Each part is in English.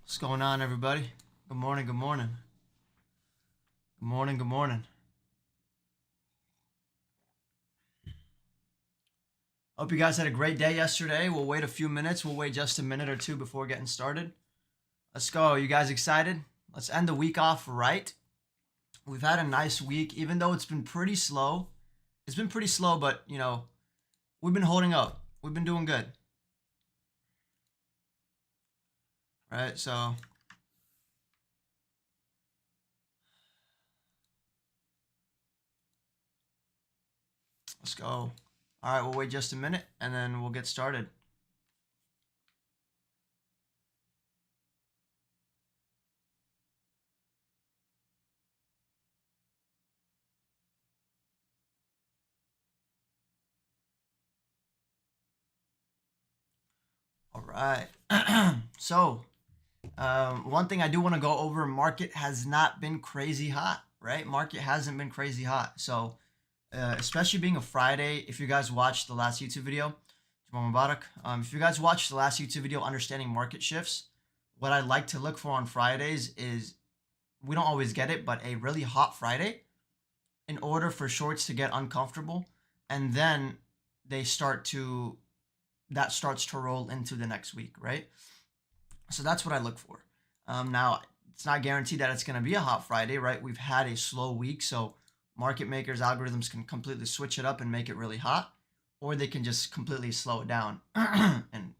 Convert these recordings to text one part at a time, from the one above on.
What's going on, everybody? Good morning, good morning. Good morning, good morning. Hope you guys had a great day yesterday. We'll wait a few minutes. We'll wait just a minute or two before getting started. Let's go. You guys excited? Let's end the week off right. We've had a nice week, even though it's been pretty slow. It's been pretty slow, but, we've been holding up. We've been doing good. All right, so let's go. All right, we'll wait just a minute, and then we'll get started. All right. So, one thing I do want to go over, market has not been crazy hot, right? Market hasn't been crazy hot. So, especially being a Friday, if you guys watched the last YouTube video, if you guys watched the last YouTube video, understanding market shifts, what I like to look for on Fridays is, we don't always get it, but a really hot Friday in order for shorts to get uncomfortable. And then they start to, that starts to roll into the next week, right? So that's what I look for. Now, it's not guaranteed that it's going to be a hot Friday, right? We've had a slow week, so market makers' algorithms can completely switch it up and make it really hot, or they can just completely slow it down. And,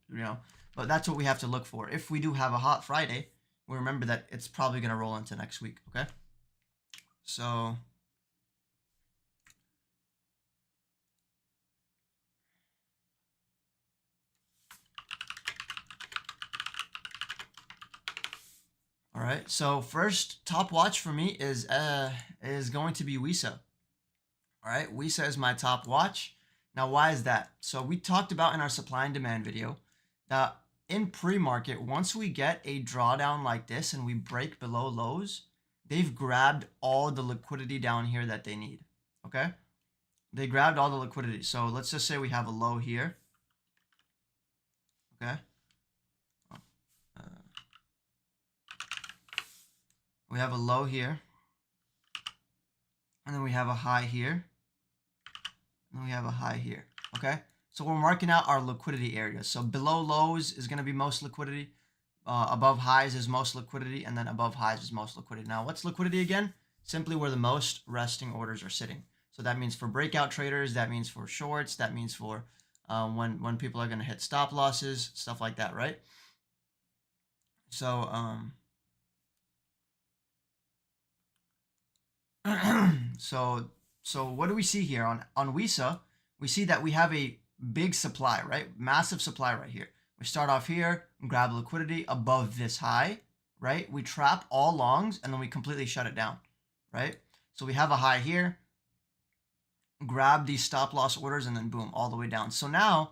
but that's what we have to look for. If we do have a hot Friday, we remember that it's probably going to roll into next week, okay? So all right, so first top watch for me is going to be WISA. All right, WISA is my top watch. Now, why is that? So we talked about in our supply and demand video that in pre-market, once we get a drawdown like this and we break below lows, they've grabbed all the liquidity down here that they need, okay? They grabbed all the liquidity. So let's just say we have a low here, okay? We have a low here, and then we have a high here, and then we have a high here, okay? So we're marking out our liquidity areas. So below lows is going to be most liquidity, above highs is most liquidity, and then above highs is most liquidity. Now, what's liquidity again? Simply where the most resting orders are sitting. So that means for breakout traders, that means for shorts, that means for when people are going to hit stop losses, stuff like that, right? So so what do we see here on WISA? We see that we have a big supply, right? Massive supply right here. We start off here and grab liquidity above this high, right? We trap all longs and then we completely shut it down, right? So we have a high here, grab these stop loss orders, and then boom, all the way down. So now,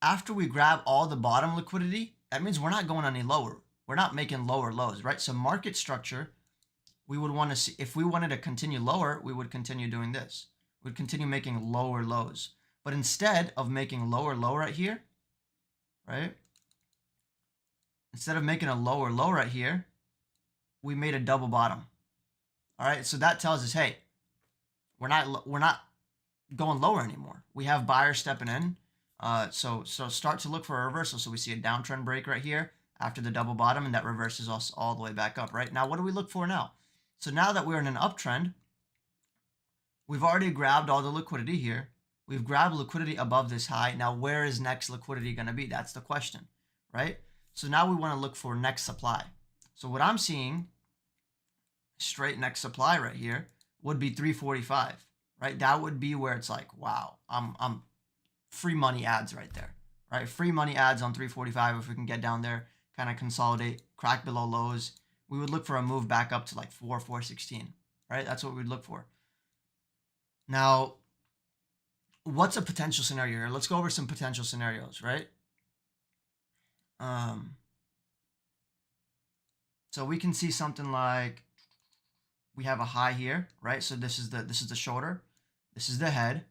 after we grab all the bottom liquidity, that means we're not going any lower. We're not making lower lows, right? So market structure, we would want to see, if we wanted to continue lower, we would continue doing this. We'd continue making lower lows. But instead of making lower low right here, right? Instead of making a lower low right here, we made a double bottom. All right, so that tells us, hey, we're not going lower anymore. We have buyers stepping in. So start to look for a reversal. So we see a downtrend break right here after the double bottom, and that reverses us all the way back up, right? Now, what do we look for now? So now that we're in an uptrend, we've already grabbed all the liquidity here. We've grabbed liquidity above this high. Now, where is next liquidity going to be? That's the question, right? So now we want to look for next supply. So what I'm seeing, straight next supply right here, would be 345, right? That would be where it's like, wow, I'm free money ads right there, right? Free money ads on 345. If we can get down there, kind of consolidate, crack below lows, we would look for a move back up to like 416, right? That's what we'd look for. Now, what's a potential scenario here? Let's go over some potential scenarios, right? So we can see something like we have a high here, right? So this is the shoulder, this is the head,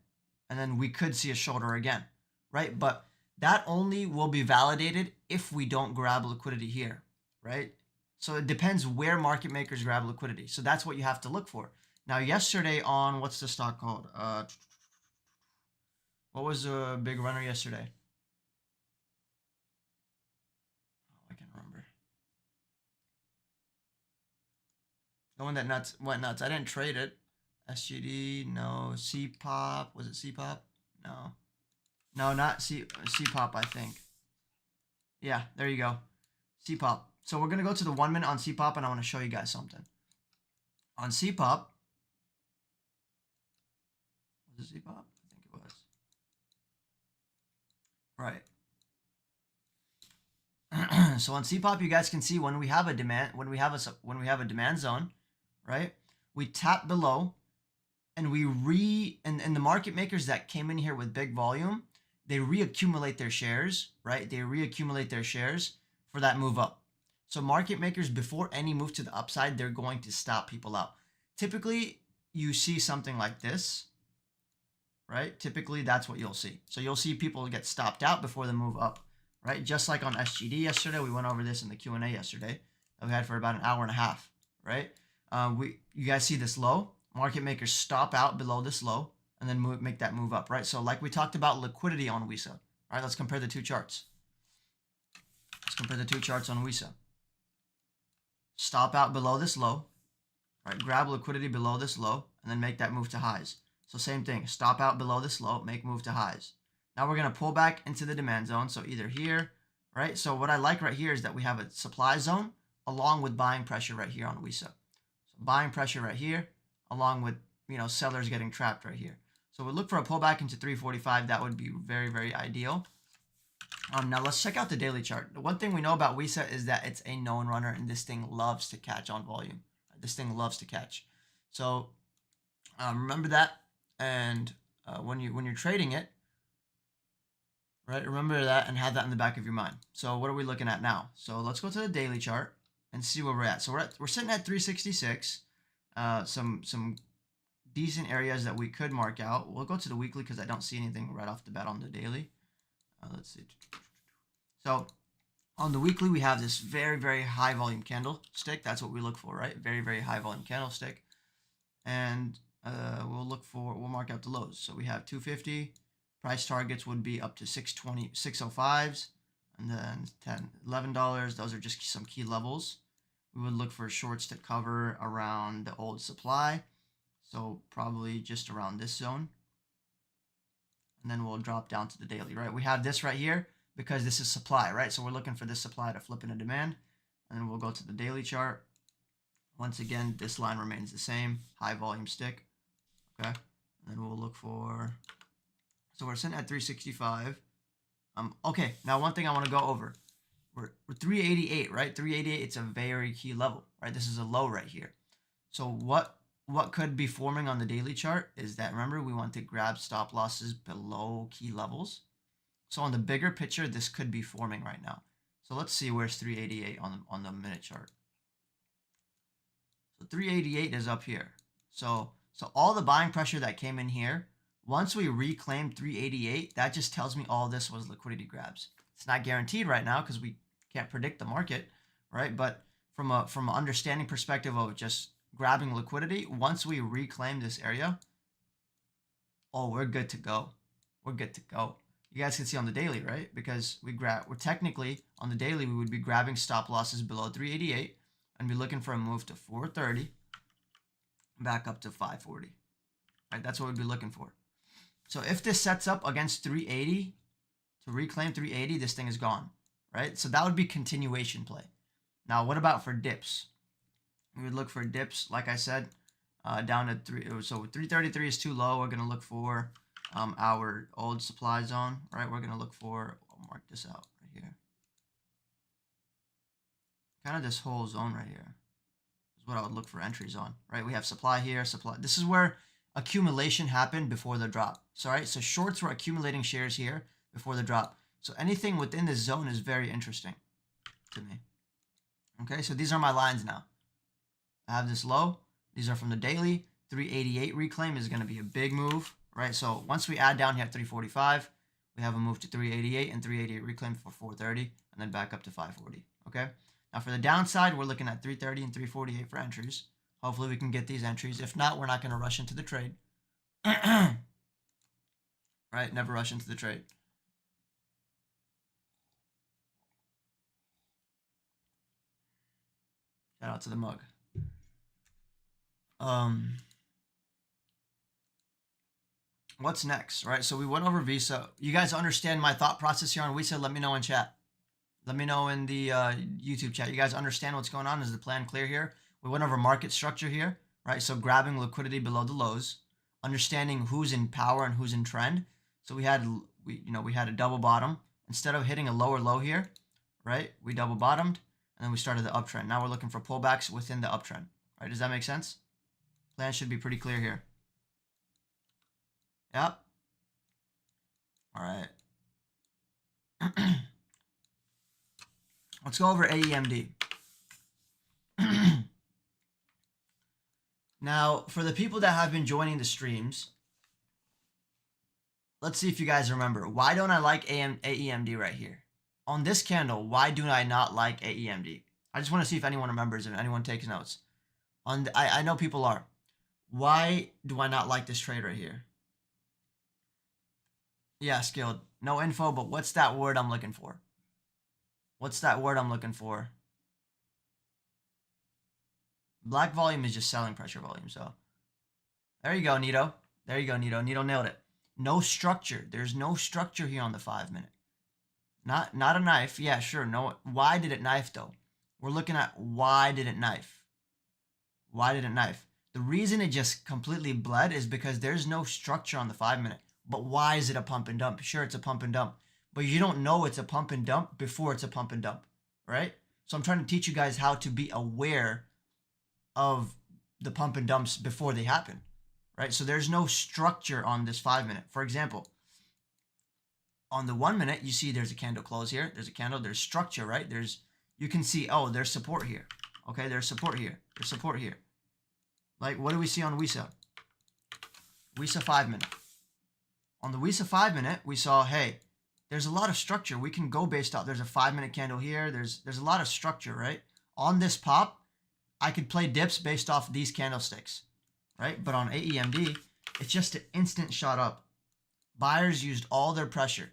and then we could see a shoulder again, right? But that only will be validated if we don't grab liquidity here, right? So it depends where market makers grab liquidity. So that's what you have to look for. Now, yesterday on, what's the stock called? What was a big runner yesterday? Oh, I can't remember. The one that went nuts. I didn't trade it. SGD, no. C-pop, was it C-pop? No. No, not C-pop, I think. Yeah, there you go. C-pop. So we're going to go to the 1 minute on C-pop, and I want to show you guys something. On C-pop, was it C-pop? I think it was. Right. So on C-pop, you guys can see when we have a demand, when we have a demand zone, right? We tap below, and and the market makers that came in here with big volume, they reaccumulate their shares, right? They reaccumulate their shares for that move up. So market makers, before any move to the upside, they're going to stop people out. Typically, you see something like this, right? Typically, that's what you'll see. So you'll see people get stopped out before the move up, right? Just like on SGD yesterday, we went over this in the Q&A yesterday that we had for about an hour and a half, right? You guys see this low? Market makers stop out below this low and then make that move up, right? So like we talked about liquidity on WISA. All right, let's compare the two charts. Let's compare the two charts on WISA. Stop out below this low, right? Grab liquidity below this low and then make that move to highs. So same thing, stop out below this low, make move to highs. Now we're going to pull back into the demand zone. So either here, right? So what I like right here is that we have a supply zone along with buying pressure right here on WISA. So buying pressure right here, along with, sellers getting trapped right here. So we'll look for a pullback into 345. That would be very, very ideal. Now let's check out the daily chart. The one thing we know about WISA is that it's a known runner, and this thing loves to catch on volume. This thing loves to catch. So remember that, and when you're trading it, right, remember that and have that in the back of your mind. So what are we looking at now? So let's go to the daily chart and see where we're at. So we're sitting at 366. Some decent areas that we could mark out. We'll go to the weekly because I don't see anything right off the bat on the daily. Let's see. So on the weekly, we have this very, very high volume candlestick. That's what we look for, right? Very, very high volume candlestick. And we'll mark out the lows. So we have 250. Price targets would be up to 620, 605s, and then $11. Those are just some key levels. We would look for shorts to cover around the old supply. So probably just around this zone. And then we'll drop down to the daily, right? We have this right here because this is supply, right? So we're looking for this supply to flip into demand. And then we'll go to the daily chart. Once again, this line remains the same, high volume stick, okay? And then we'll look for, so we're sitting at 365. Okay, now one thing I want to go over. We're 388, right? 388, it's a very key level, right? This is a low right here. So what could be forming on the daily chart is that, remember, we want to grab stop losses below key levels. So on the bigger picture, this could be forming right now. So let's see where's 388 on the minute chart. So 388 is up here. So all the buying pressure that came in here, once we reclaim 388, that just tells me all this was liquidity grabs. It's not guaranteed right now because we can't predict the market, right? But from an understanding perspective of just grabbing liquidity, once we reclaim this area, oh, we're good to go. We're good to go. You guys can see on the daily, right? Because we're technically on the daily, we would be grabbing stop losses below 388 and be looking for a move to 430 back up to 540. Right? That's what we'd be looking for. So if this sets up against 380 to reclaim 380, this thing is gone, right? So that would be continuation play. Now, what about for dips? We would look for dips, like I said, down to 3. So 333 is too low. We're going to look for our old supply zone, right? We're going to look for, I'll mark this out right here. Kind of this whole zone right here is what I would look for entries on, right? We have supply here, supply. This is where accumulation happened before the drop. So, right, so shorts were accumulating shares here before the drop. So anything within this zone is very interesting to me. Okay, so these are my lines now. I have this low. These are from the daily. 388 reclaim is going to be a big move, right? So once we add down here at 345, we have a move to 388 and 388 reclaim for 430 and then back up to 540. Okay, Now for the downside, we're looking at 330 and 348 for entries. Hopefully we can get these entries. If not, we're not going to rush into the trade. Right? Never rush into the trade. Shout out to the mug. What's next, right? So we went over Visa. You guys understand my thought process here on Visa? Let me know in chat. Let me know in the YouTube chat. You guys understand what's going on? Is the plan clear here? We went over market structure here, right? So grabbing liquidity below the lows, understanding who's in power and who's in trend. So we had a double bottom. Instead of hitting a lower low here, right? We double bottomed and then we started the uptrend. Now we're looking for pullbacks within the uptrend, right? Does that make sense? Plan should be pretty clear here. Yep. All right. Let's go over AEMD. Now, for the people that have been joining the streams, let's see if you guys remember. Why don't I like AEMD right here? On this candle, why do I not like AEMD? I just want to see if anyone remembers, if anyone takes notes. I know people are. Why do I not like this trade right here? Yeah, skilled. No info, but what's that word I'm looking for? What's that word I'm looking for? Black volume is just selling pressure volume, so. There you go, Nito. There you go, Nito. Nito nailed it. No structure. There's no structure here on the 5-minute. Not a knife. Yeah, sure. No. Why did it knife, though? We're looking at why did it knife? Why did it knife? The reason it just completely bled is because there's no structure on the 5-minute. But why is it a pump and dump? Sure, it's a pump and dump. But you don't know it's a pump and dump before it's a pump and dump, right? So I'm trying to teach you guys how to be aware of the pump and dumps before they happen, right? So there's no structure on this 5-minute. For example, on the 1-minute, you see there's a candle close here. There's a candle. There's structure, right? You can see, oh, there's support here. Okay, there's support here. There's support here. Like, what do we see on WISA? WISA 5-minute. On the WISA 5-minute, we saw, hey, there's a lot of structure. We can go based off. There's a 5-minute candle here. There's a lot of structure, right? On this pop, I could play dips based off these candlesticks, right? But on AEMD, it's just an instant shot up. Buyers used all their pressure,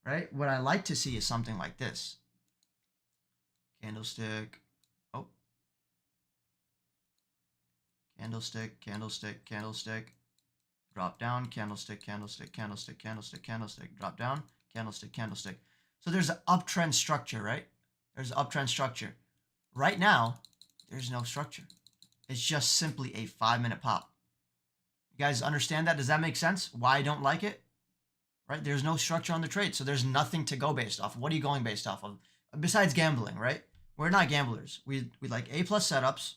right? What I like to see is something like this. Candlestick. Oh. Candlestick, candlestick, candlestick. Drop down, candlestick, candlestick, candlestick, candlestick, candlestick, drop down, candlestick, candlestick. So there's an uptrend structure, right? There's an uptrend structure. Right now, there's no structure. It's just simply a 5-minute pop. You guys understand that? Does that make sense? Why I don't like it? Right? There's no structure on the trade, so there's nothing to go based off. What are you going based off of? Besides gambling, right? We're not gamblers. We like A+ setups.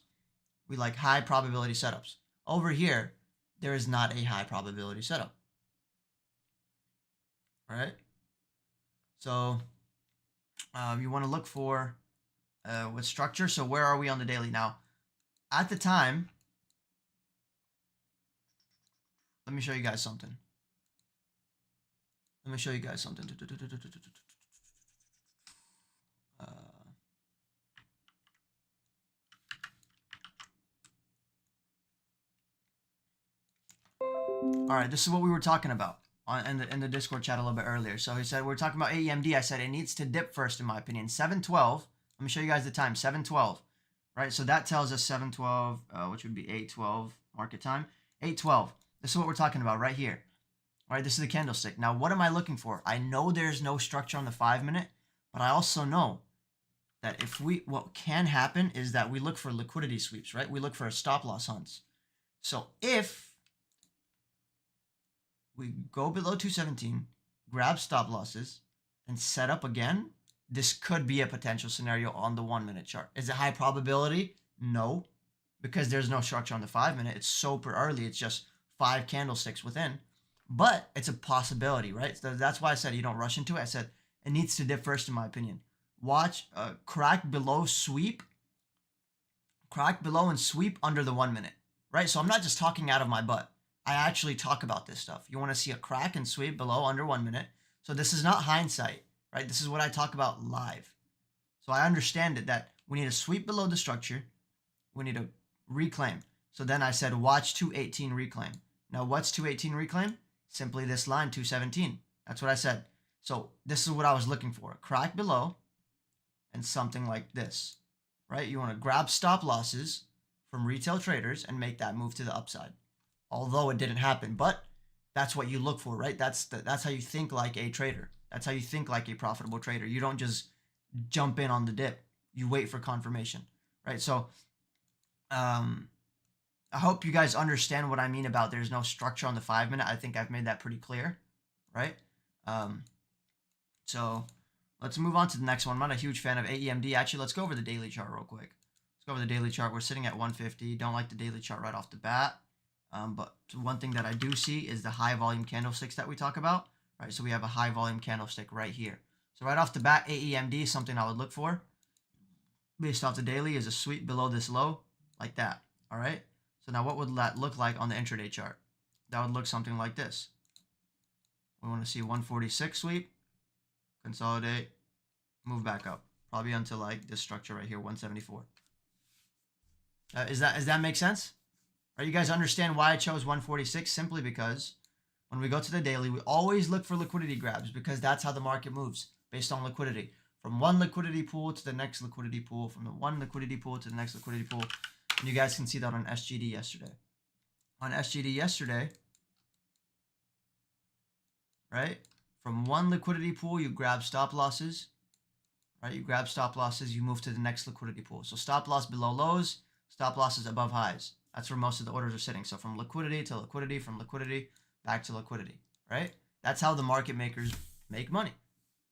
We like high probability setups. Over here, there is not a high probability setup. All right? So you want to look for what structure. So where are we on the daily now? At the time, let me show you guys something. Let me show you guys something. All right, this is what we were talking about in the Discord chat a little bit earlier. So he said, we're talking about AEMD. I said it needs to dip first, in my opinion. 7:12. Let me show you guys the time. 7:12. Right, so that tells us 7:12, which would be 8:12 market time. 8:12. This is what we're talking about right here. All right, this is the candlestick. Now, what am I looking for? I know there's no structure on the 5-minute, but I also know that what can happen is that we look for liquidity sweeps, right? We look for a stop loss hunts. So if we go below 217, grab stop losses, and set up again, this could be a potential scenario on the 1-minute chart. Is it high probability? No, because there's no structure on the 5-minute. It's super early. It's just 5 candlesticks within. But it's a possibility, right? So that's why I said you don't rush into it. I said it needs to dip first, in my opinion. Watch crack below, sweep. Crack below and sweep under the 1-minute, right? So I'm not just talking out of my butt. I actually talk about this stuff. You want to see a crack and sweep below under 1-minute. So this is not hindsight, right? This is what I talk about live. So I understand it that We need a sweep below the structure. We need a reclaim. So then I said watch 218 reclaim. Now what's 218 reclaim? Simply this line, 217. That's what I said. So this is what I was looking for. Crack below and something like this, right? You want to grab stop losses from retail traders and make that move to the upside. Although it didn't happen, but that's what you look for, right? That's how you think like a trader. That's how you think like a profitable trader. You don't just jump in on the dip. You wait for confirmation, right? So I hope you guys understand what I mean about there's no structure on the 5 minute. I think I've made that pretty clear, right? So let's move on to the next one. I'm not a huge fan of AEMD. Actually, let's go over the daily chart real quick. Let's go over the daily chart. We're sitting at 150. Don't like the daily chart right off the bat. But one thing that I do see is the high volume candlesticks that we talk about, right? So we have a high volume candlestick right here. So right off the bat, AEMD is something I would look for based off the daily is a sweep below this low like that. All right. So now what would that look like on the intraday chart? That would look something like this. We want to see 146 sweep, consolidate, move back up, probably until like this structure right here, 174. Does that make sense? Right, you guys understand why I chose 146? Simply because when we go to the daily, we always look for liquidity grabs because that's how the market moves, based on liquidity. From one liquidity pool to the next liquidity pool, from the one liquidity pool to the next liquidity pool. And you guys can see that on SGD yesterday. On SGD yesterday, right? From one liquidity pool, you grab stop losses, right? You grab stop losses, you move to the next liquidity pool. So stop loss below lows, stop losses above highs. That's where most of the orders are sitting. So from liquidity to liquidity, from liquidity back to liquidity, right? That's how the market makers make money,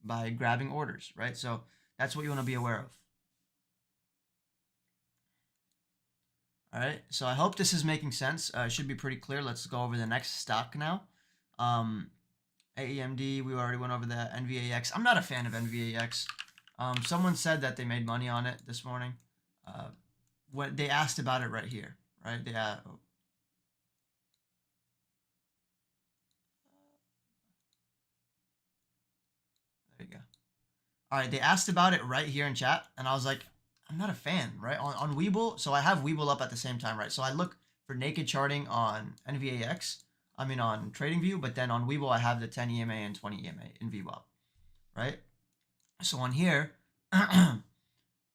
by grabbing orders, right? So that's what you want to be aware of. All right, so I hope this is making sense. It should be pretty clear. Let's go over the next stock now. AEMD, we already went over that. NVAX, I'm not a fan of NVAX. Someone said that they made money on it this morning. What they asked about it right here, right? There you go. All right, they asked about it right here in chat, and I was like, I'm not a fan, right? On Webull, so I have Webull up at the same time, right? So I look for naked charting on NVAX, on TradingView, but then on Webull, I have the 10 EMA and 20 EMA in VWAP, right? So on here, I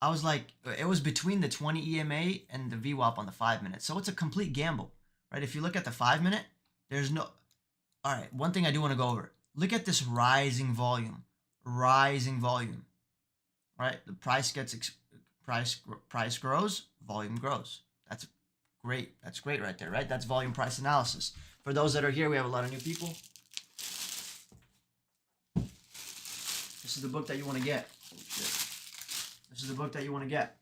was like, it was between the 20 EMA and the VWAP on the 5 minute. So it's a complete gamble, right? If you look at the 5 minute, there's no, all right, one thing I do want to go over. Look at this rising volume, right? The price gets, price grows, volume grows. That's great. That's great right there, right? That's volume price analysis. For those that are here, we have a lot of new people. This is the book that you want to get. Oh, shit. This is the book that you want to get.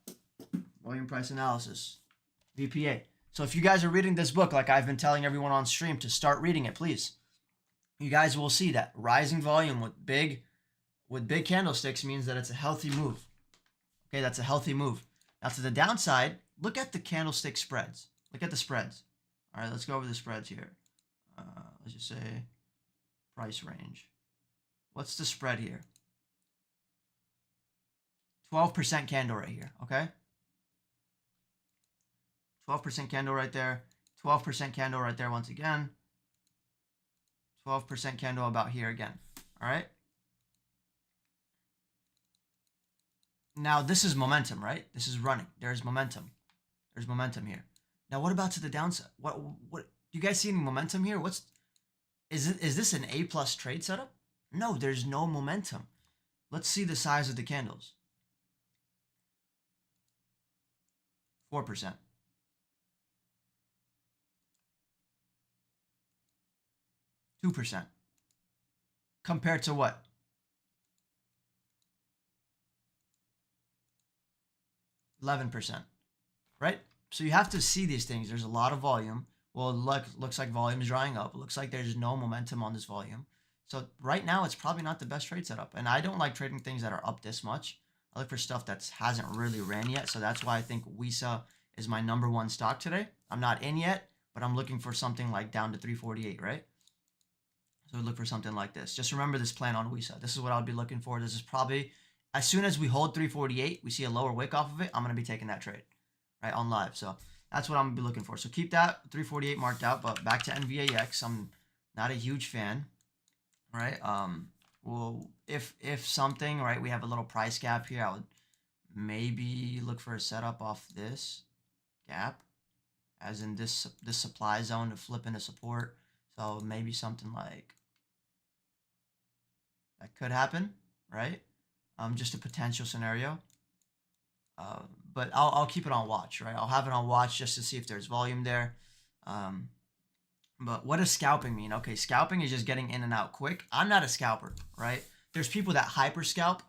Volume price analysis, VPA. So if you guys are reading this book, like I've been telling everyone on stream to start reading it, please. You guys will see that rising volume with big candlesticks means that it's a healthy move. Okay, that's a healthy move. Now to the downside, look at the candlestick spreads. Look at the spreads. All right, let's go over the spreads here. Let's just say price range. What's the spread here? 12% candle right here, okay? 12% candle right there. 12% candle right there once again. 12% candle about here again, all right? Now, this is momentum, right? This is running. There's momentum. There's momentum here. Now, what about to the downside? What you guys see any momentum here? Is this an A+ trade setup? No, there's no momentum. Let's see the size of the candles. 4%. 2%. Compared to what? 11%, right? So you have to see these things. There's a lot of volume. Well, looks like volume is drying up. It looks like there's no momentum on this volume. So right now, it's probably not the best trade setup. And I don't like trading things that are up this much. I look for stuff that hasn't really ran yet. So that's why I think WISA is my #1 stock today. I'm not in yet, but I'm looking for something like down to 348, right? So look for something like this. Just remember this plan on WISA. This is what I would be looking for. This is probably As soon as we hold 348, we see a lower wick off of it, I'm going to be taking that trade, right, on live. So that's what I'm going to be looking for. So keep that 348 marked out. But back to NVAX, I'm not a huge fan, right? Well, if something, right, we have a little price gap here, I would maybe look for a setup off this gap, as in this supply zone to flip into support. So maybe something like that could happen, right? Just a potential scenario. But I'll keep it on watch, right? I'll have it on watch just to see if there's volume there. But what does scalping mean? Okay, scalping is just getting in and out quick. I'm not a scalper, right? There's people that hyper scalp.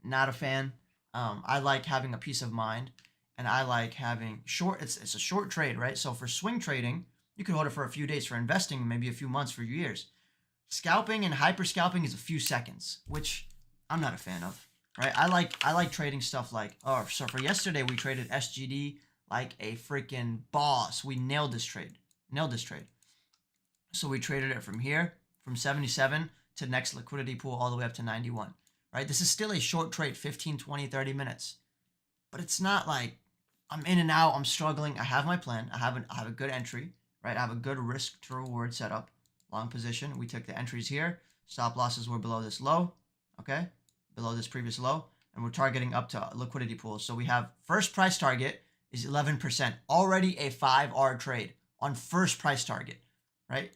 Not a fan. I like having a peace of mind, and I like having short. It's a short trade, right? So for swing trading, you can hold it for a few days. For investing, maybe a few months, for years. Scalping and hyper scalping is a few seconds, which I'm not a fan of, right? I like trading stuff like, oh, so for yesterday we traded SGD like a freaking boss. We nailed this trade. So we traded it from here, from 77 to next liquidity pool all the way up to 91, right? This is still a short trade, 15, 20, 30 minutes. But it's not like I'm in and out, I'm struggling. I have my plan. I have a good entry, right? I have a good risk to reward setup. Long position. We took the entries here. Stop losses were below this low, okay? Below this previous low. And we're targeting up to liquidity pools. So we have first price target is 11%. Already a 5R trade on first price target, right?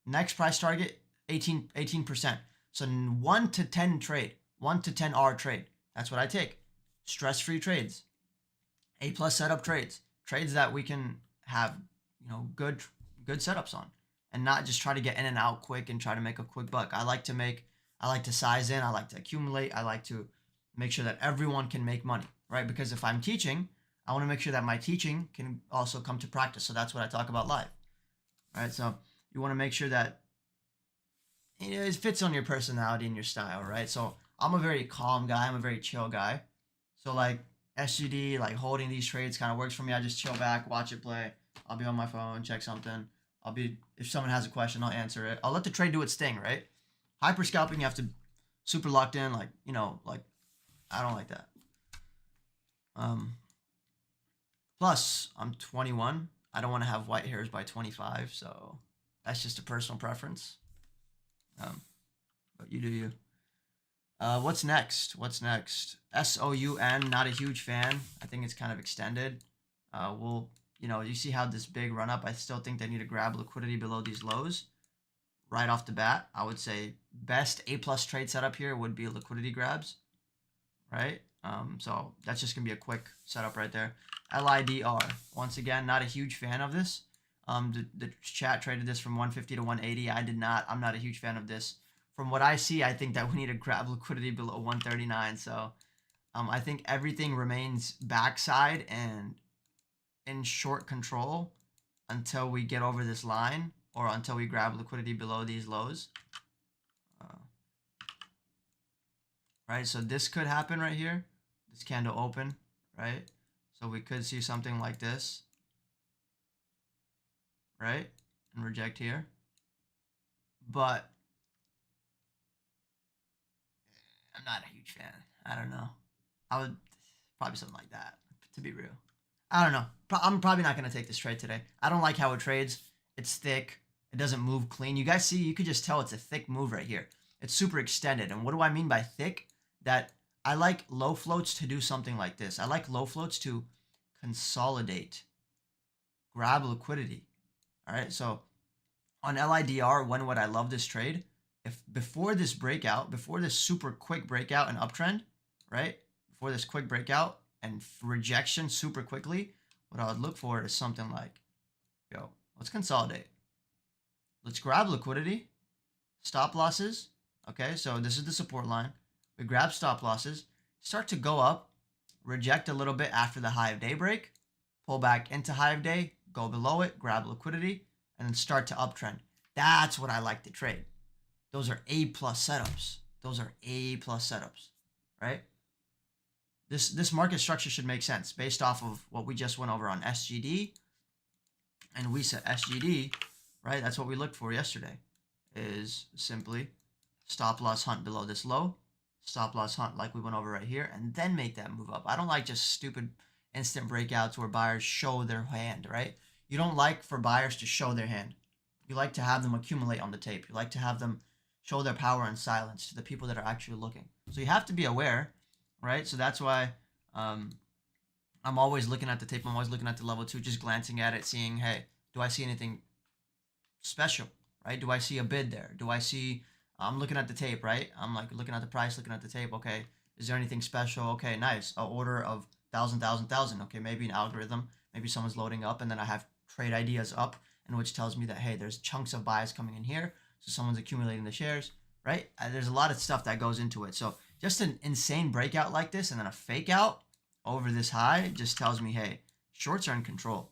Next price target, 18%. So 1 to 10 trade, 1 to 10R trade. That's what I take. Stress-free trades. A+ setup trades. Trades that we can have, good setups on. And not just try to get in and out quick and try to make a quick buck. I like to size in, I like to accumulate, I like to make sure that everyone can make money, right? Because if I'm teaching, I want to make sure that my teaching can also come to practice. So that's what I talk about live, right? So you want to make sure that it fits on your personality and your style, right? So I'm a very calm guy, I'm a very chill guy. So like SGD, like holding these trades kind of works for me. I just chill back, watch it play. I'll be on my phone, check something. If someone has a question, I'll answer it. I'll let the trade do its thing, right? Hyper scalping, you have to super locked in, like I don't like that. Plus, I'm 21. I don't want to have white hairs by 25, so that's just a personal preference. But you do you. What's next? SOUN, not a huge fan. I think it's kind of extended. You see how this big run up, I still think they need to grab liquidity below these lows. Right off the bat, I would say best A+ trade setup here would be liquidity grabs, right? So that's just going to be a quick setup right there. LIDR, once again, not a huge fan of this. The chat traded this from 150 to 180. I did not. I'm not a huge fan of this. From what I see, I think that we need to grab liquidity below 139. So I think everything remains backside and in short control until we get over this line or until we grab liquidity below these lows. Right, so this could happen right here. This candle open, right? So we could see something like this, right? And reject here. But I'm not a huge fan. I don't know. I would probably something like that, to be real. I don't know. I'm probably not going to take this trade today. I don't like how it trades. It's thick. It doesn't move clean. You guys see, you could just tell it's a thick move right here. It's super extended. And what do I mean by thick? That I like low floats to do something like this. I like low floats to consolidate, grab liquidity. All right. So on LIDR, when would I love this trade? If before this breakout, before this super quick breakout and uptrend, right? Before this quick breakout and rejection super quickly, what I would look for is something like, let's consolidate. Let's grab liquidity, stop losses. Okay, so this is the support line. We grab stop losses, start to go up, reject a little bit after the high of day break, pull back into high of day, go below it, grab liquidity, and then start to uptrend. That's what I like to trade. Those are A+ setups. Right? This market structure should make sense based off of what we just went over on SGD. And we said SGD, right? That's what we looked for yesterday, is simply stop loss hunt below this low, stop loss hunt like we went over right here, and then make that move up. I don't like just stupid instant breakouts where buyers show their hand, right? You don't like for buyers to show their hand. You like to have them accumulate on the tape. You like to have them show their power in silence to the people that are actually looking. So you have to be aware, right? So that's why I'm always looking at the tape. I'm always looking at the level 2, just glancing at it, seeing, hey, do I see anything special, right? Do I see a bid there? Do I see, I'm looking at the tape, right? I'm like looking at the price, looking at the tape. Okay, is there anything special? Okay, nice. An order of 1,000. Okay, maybe an algorithm. Maybe someone's loading up, and then I have trade ideas up, and which tells me that, hey, there's chunks of buys coming in here. So someone's accumulating the shares, right? There's a lot of stuff that goes into it. So just an insane breakout like this and then a fake out over this high just tells me, hey, shorts are in control.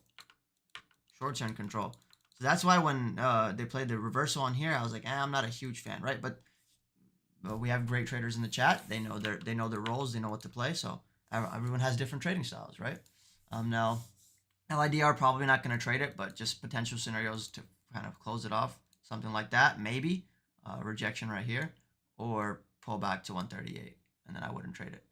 Shorts are in control. So that's why when they played the reversal on here, I was like, I'm not a huge fan, right? But we have great traders in the chat. They know their roles. They know what to play. So everyone has different trading styles, right? Now, LIDR probably not going to trade it, but just potential scenarios to kind of close it off. Something like that, maybe. Rejection right here. Or pull back to 138, and then I wouldn't trade it.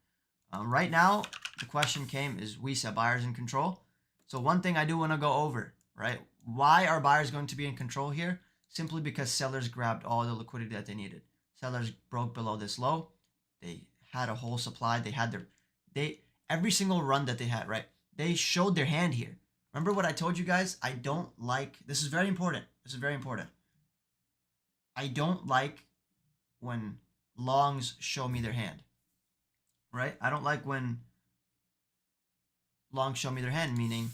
Right now, the question came, is WISA buyers in control? So one thing I do want to go over, right? Why are buyers going to be in control here? Simply because sellers grabbed all the liquidity that they needed. Sellers broke below this low. They had a whole supply. They had every single run that they had, right? They showed their hand here. Remember what I told you guys? I don't like, this is very important. This is very important. I don't like when longs show me their hand, right? I don't like when longs show me their hand, meaning,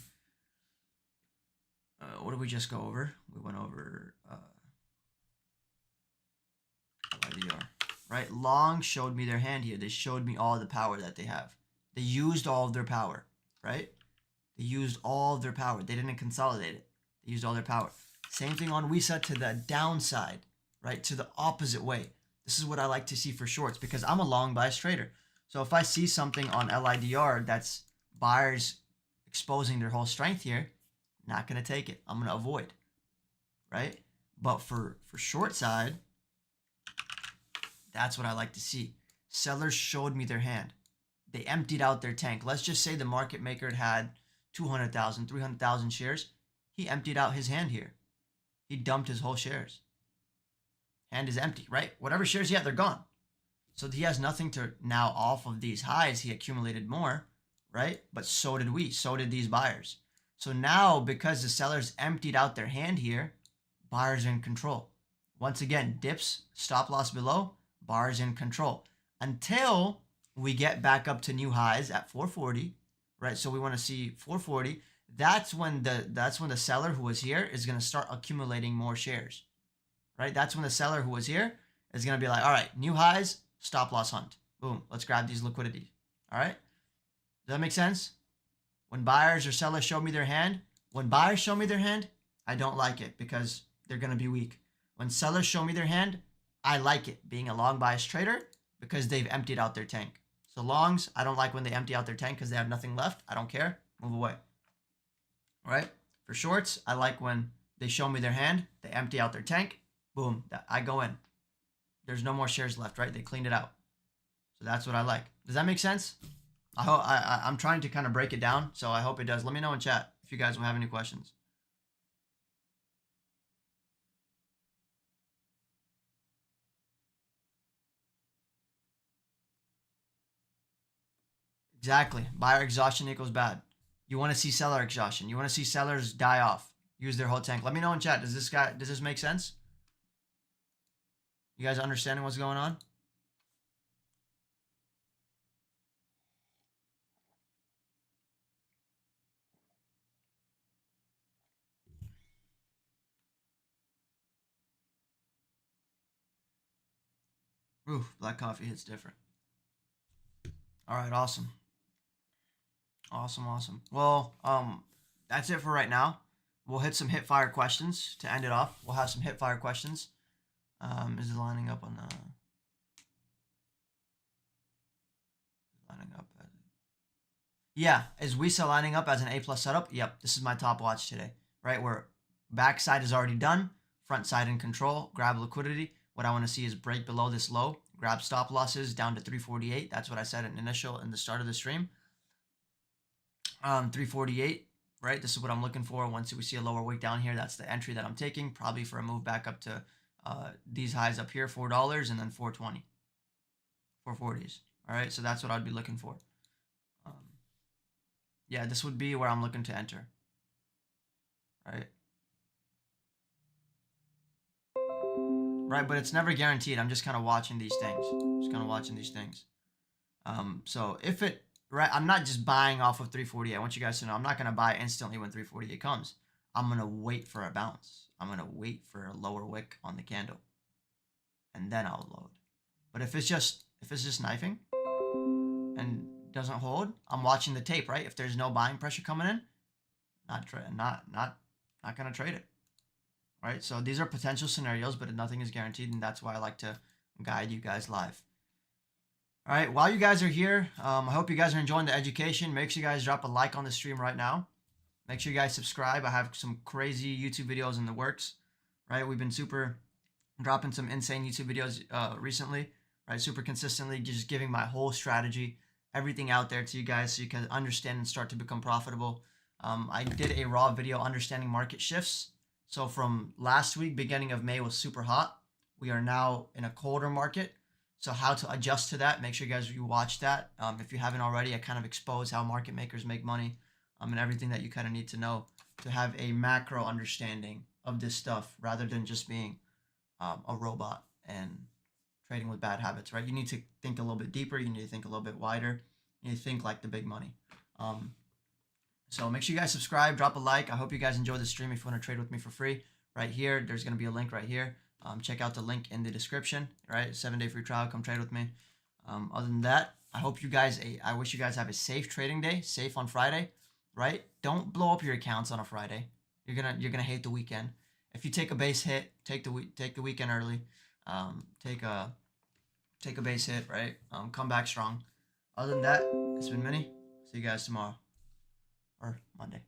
what did we just go over? We went over LIDR, right? Long showed me their hand here. They showed me all the power that they have. They used all of their power, right? They used all of their power. They didn't consolidate it. They used all their power. Same thing on WISA to the downside, right? To the opposite way. This is what I like to see for shorts because I'm a long bias trader. So if I see something on LIDR that's buyers exposing their whole strength here, not going to take it. I'm going to avoid, right? But for short side, that's what I like to see. Sellers showed me their hand. They emptied out their tank. Let's just say the market maker had 200,000, 300,000 shares. He emptied out his hand here. He dumped his whole shares. Hand is empty, right? Whatever shares he had, they're gone. So he has nothing to now off of these highs. He accumulated more, right? But so did we. So did these buyers. So now, because the sellers emptied out their hand here, buyers are in control. Once again, dips, stop loss below, buyers in control. Until we get back up to new highs at 440, right? So we want to see 440. That's when the seller who was here is going to start accumulating more shares, right? That's when the seller who was here is going to be like, all right, new highs, stop loss hunt. Boom, let's grab these liquidities. All right? Does that make sense? When buyers or sellers show me their hand, when buyers show me their hand, I don't like it because they're going to be weak. When sellers show me their hand, I like it being a long bias trader because they've emptied out their tank. So longs, I don't like when they empty out their tank because they have nothing left. I don't care. Move away. All right? For shorts, I like when they show me their hand, they empty out their tank, boom, I go in. There's no more shares left, right? They cleaned it out. So that's what I like. Does that make sense? I'm trying to kind of break it down, so I hope it does. Let me know in chat if you guys will have any questions. Exactly. Buyer exhaustion equals bad. You want to see seller exhaustion. You want to see sellers die off, use their whole tank. Let me know in chat. Does this make sense? You guys understanding what's going on? Ooh, black coffee hits different. All right, awesome. Awesome. Well, that's it for right now. We'll hit some hit fire questions to end it off. We'll have some hit fire questions. Is it lining up on the Yeah, is WISA lining up as an A+ setup? Yep, this is my top watch today, right? Where backside is already done, front side in control, grab liquidity. What I want to see is break below this low, grab stop losses down to 348. That's what I said in the start of the stream. 348, right? This is what I'm looking for. Once we see a lower wick down here, that's the entry that I'm taking, probably for a move back up to these highs up here, $4, and then 420, 440s. All right, so that's what I'd be looking for. Yeah, this would be where I'm looking to enter. Right. Right, but it's never guaranteed. I'm just kind of watching these things. So if it, right, I'm not just buying off of 348. I want you guys to know I'm not going to buy instantly when 348 comes. I'm going to wait for a bounce. I'm going to wait for a lower wick on the candle, and then I'll load. But if it's just knifing and doesn't hold, I'm watching the tape, right? If there's no buying pressure coming in, not going to trade it. Right? So these are potential scenarios, but nothing is guaranteed, and that's why I like to guide you guys live. All right, while you guys are here, I hope you guys are enjoying the education. Make sure you guys drop a like on the stream right now. Make sure you guys subscribe. I have some crazy YouTube videos in the works, right? We've been dropping some insane YouTube videos recently, right? Super consistently, just giving my whole strategy, everything out there to you guys so you can understand and start to become profitable. I did a raw video understanding market shifts. So from last week, beginning of May was super hot. We are now in a colder market. So how to adjust to that, make sure you guys watch that. If you haven't already, I kind of expose how market makers make money and everything that you kind of need to know to have a macro understanding of this stuff rather than just being a robot and trading with bad habits, right? You need to think a little bit deeper. You need to think a little bit wider. You need to think like the big money. So make sure you guys subscribe, drop a like. I hope you guys enjoy the stream. If you want to trade with me for free, right here, there's going to be a link right here. Check out the link in the description, right? 7-day free trial, come trade with me. Other than that, I wish you guys have a safe trading day, safe on Friday, right? Don't blow up your accounts on a Friday. You're gonna hate the weekend. If you take a base hit, take the weekend early. Take a base hit, right? Come back strong. Other than that, it's been Minnie. See you guys tomorrow or Monday.